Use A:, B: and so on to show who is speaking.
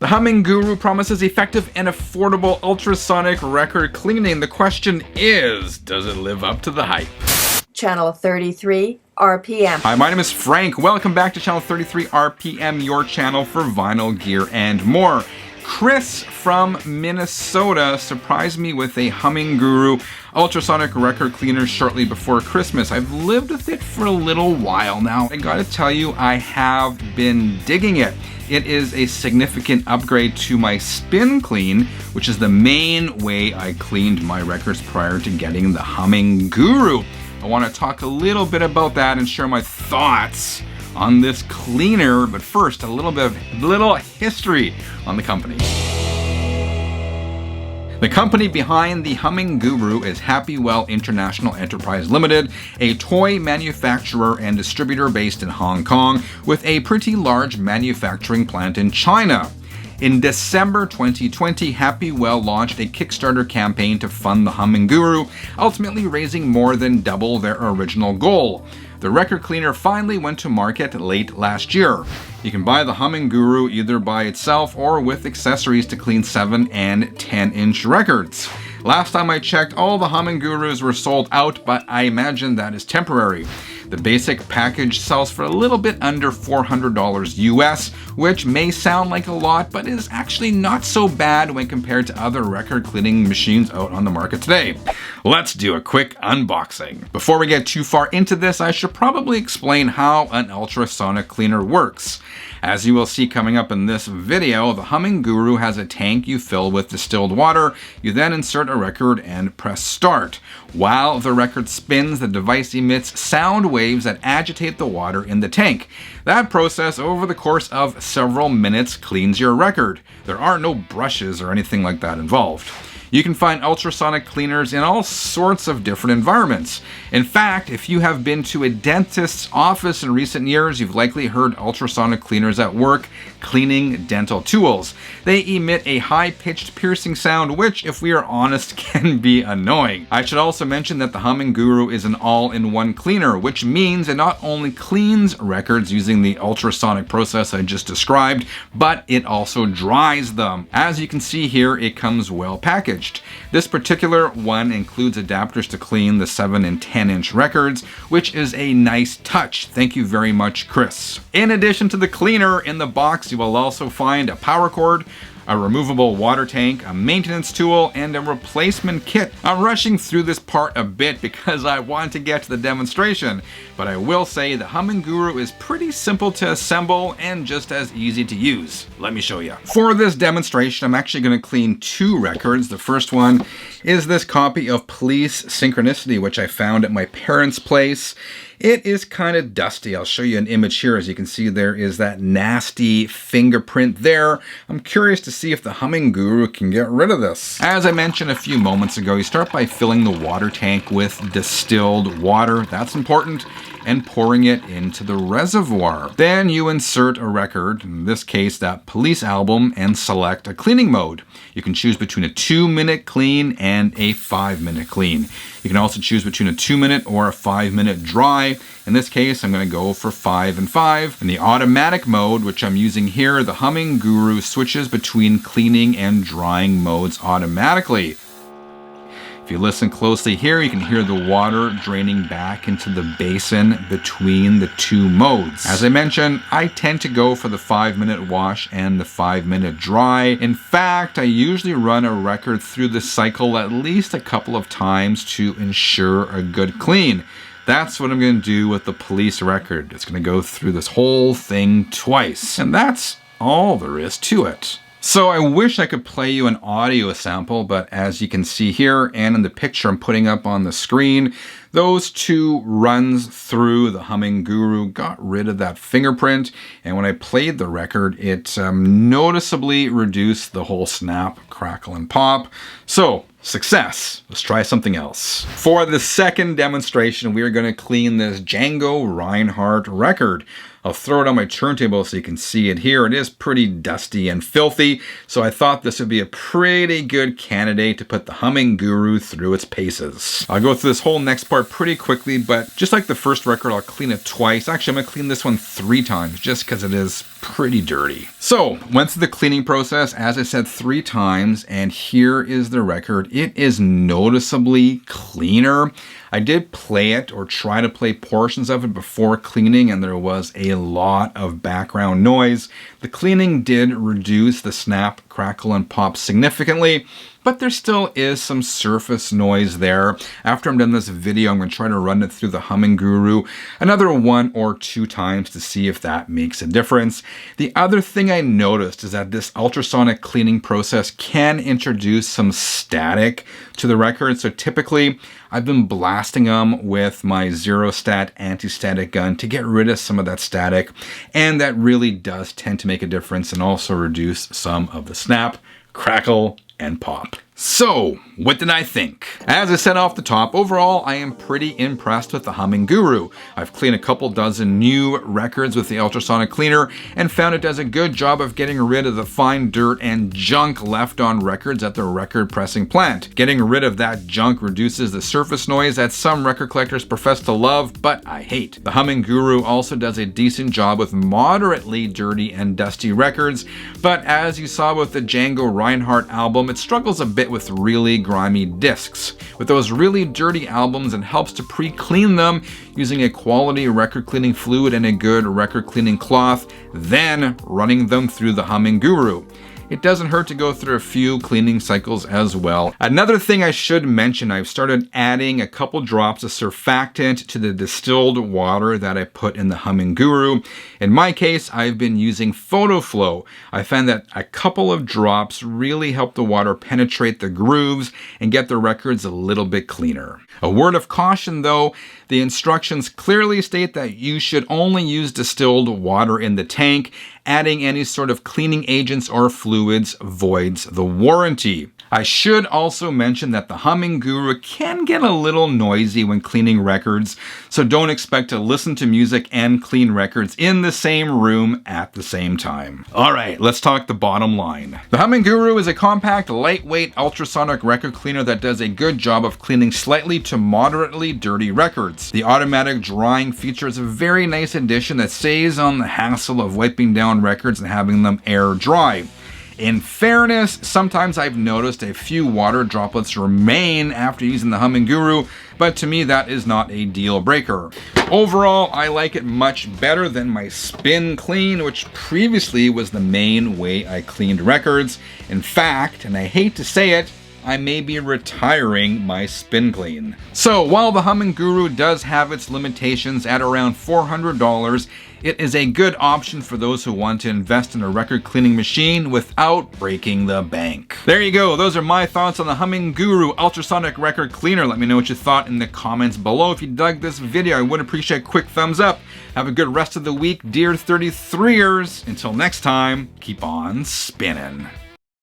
A: The HumminGuru promises effective and affordable ultrasonic record cleaning. The question is, does it live up to the hype?
B: Channel 33 RPM.
A: Hi, my name is Frank. Welcome back to Channel 33 RPM, your channel for vinyl gear and more. Chris from Minnesota surprised me with a HumminGuru ultrasonic record cleaner shortly before Christmas. I've lived with it for a little while now. I gotta tell you, I have been digging it. It is a significant upgrade to my spin clean, which is the main way I cleaned my records prior to getting the HumminGuru. I want to talk a little bit about that and share my thoughts on this cleaner, but first a little history on the company. The company behind the HumminGuru is Happywell International Enterprise Limited, a toy manufacturer and distributor based in Hong Kong with a pretty large manufacturing plant in China. In December 2020, Happywell launched a Kickstarter campaign to fund the HumminGuru, ultimately raising more than double their original goal. The record cleaner finally went to market late last year. You can buy the HumminGuru either by itself or with accessories to clean 7 and 10-inch records. Last time I checked, all the HumminGurus were sold out, but I imagine that is temporary. The basic package sells for a little bit under $400 US, which may sound like a lot, but is actually not so bad when compared to other record cleaning machines out on the market today. Let's do a quick unboxing. Before we get too far into this, I should probably explain how an ultrasonic cleaner works. As you will see coming up in this video, the HumminGuru has a tank you fill with distilled water. You then insert a record and press start. While the record spins, the device emits sound waves that agitate the water in the tank. That process, over the course of several minutes, cleans your record. There are no brushes or anything like that involved. You can find ultrasonic cleaners in all sorts of different environments. In fact, if you have been to a dentist's office in recent years, you've likely heard ultrasonic cleaners at work cleaning dental tools. They emit a high-pitched piercing sound, which, if we are honest, can be annoying. I should also mention that the HumminGuru is an all-in-one cleaner, which means it not only cleans records using the ultrasonic process I just described, but it also dries them. As you can see here, it comes well packaged. This particular one includes adapters to clean the 7 and 10-inch records, which is a nice touch. Thank you very much, Chris. In addition to the cleaner, in the box you will also find a power cord, a removable water tank, a maintenance tool, and a replacement kit. I'm rushing through this part a bit because I want to get to the demonstration, but I will say the HumminGuru is pretty simple to assemble and just as easy to use. Let me show you. For this demonstration, I'm actually going to clean 2 records. The first one is this copy of Police Synchronicity, which I found at my parents' place. It is kind of dusty. I'll show you an image here. As you can see, there is that nasty fingerprint there. I'm curious to see if the HumminGuru can get rid of this. As I mentioned a few moments ago, you start by filling the water tank with distilled water. That's important. And pouring it into the reservoir. Then you insert a record, in this case that Police album, and select a cleaning mode. You can choose between a 2-minute clean and a 5-minute clean. You can also choose between a 2-minute or a 5-minute dry. In this case, I'm going to go for 5 and 5. In the automatic mode, which I'm using here, the HumminGuru switches between cleaning and drying modes automatically. If you listen closely here, you can hear the water draining back into the basin between the 2 modes. As I mentioned, I tend to go for the 5-minute wash and the 5-minute dry. In fact, I usually run a record through the cycle at least a couple of times to ensure a good clean. That's what I'm going to do with the police record. It's going to go through this whole thing twice. And that's all there is to it. So I wish I could play you an audio sample, but as you can see here and in the picture I'm putting up on the screen, those 2 runs through the HumminGuru got rid of that fingerprint, and when I played the record, it noticeably reduced the whole snap, crackle, and pop. So, success. Let's try something else. For the second demonstration, we are going to clean this Django Reinhardt record. I'll throw it on my turntable so you can see it here. It is pretty dusty and filthy, so I thought this would be a pretty good candidate to put the HumminGuru through its paces. I'll go through this whole next part pretty quickly, but just like the first record, I'll clean it twice. Actually, I'm gonna clean this one 3 times just because it is pretty dirty. So, went through the cleaning process, as I said, 3 times, and here is the record. It is noticeably cleaner. I did play it or try to play portions of it before cleaning, and there was a lot of background noise. The cleaning did reduce the snap, crackle, and pop significantly, but there still is some surface noise there. After I'm done this video, I'm going to try to run it through the HumminGuru another 1 or 2 times to see if that makes a difference. The other thing I noticed is that this ultrasonic cleaning process can introduce some static to the record. So typically, I've been blasting them with my Zero-Stat anti-static gun to get rid of some of that static, and that really does tend to make a difference and also reduce some of the snap, crackle, and pop. So, what did I think? As I said off the top, overall, I am pretty impressed with the HumminGuru. I've cleaned a couple dozen new records with the ultrasonic cleaner and found it does a good job of getting rid of the fine dirt and junk left on records at the record pressing plant. Getting rid of that junk reduces the surface noise that some record collectors profess to love, but I hate. The HumminGuru also does a decent job with moderately dirty and dusty records, but as you saw with the Django Reinhardt album, it struggles a bit with really grimy discs. With those really dirty albums, it helps to pre-clean them using a quality record cleaning fluid and a good record cleaning cloth, then running them through the HumminGuru. It doesn't hurt to go through a few cleaning cycles as well. Another thing I should mention, I've started adding a couple drops of surfactant to the distilled water that I put in the HumminGuru. In my case, I've been using PhotoFlow. I found that a couple of drops really help the water penetrate the grooves and get the records a little bit cleaner. A word of caution though, the instructions clearly state that you should only use distilled water in the tank. Adding any sort of cleaning agents or fluids voids the warranty. I should also mention that the HumminGuru can get a little noisy when cleaning records, so don't expect to listen to music and clean records in the same room at the same time. Alright, let's talk the bottom line. The HumminGuru is a compact, lightweight, ultrasonic record cleaner that does a good job of cleaning slightly to moderately dirty records. The automatic drying feature is a very nice addition that saves on the hassle of wiping down records and having them air dry. In fairness, sometimes I've noticed a few water droplets remain after using the HumminGuru, but to me that is not a deal breaker. Overall, I like it much better than my spin clean, which previously was the main way I cleaned records. In fact, and I hate to say it, I may be retiring my spin clean. So while the HumminGuru does have its limitations at around $400, it is a good option for those who want to invest in a record cleaning machine without breaking the bank. There you go. Those are my thoughts on the HumminGuru ultrasonic record cleaner. Let me know what you thought in the comments below. If you dug this video, I would appreciate a quick thumbs up. Have a good rest of the week, dear 33ers. Until next time, keep on spinning.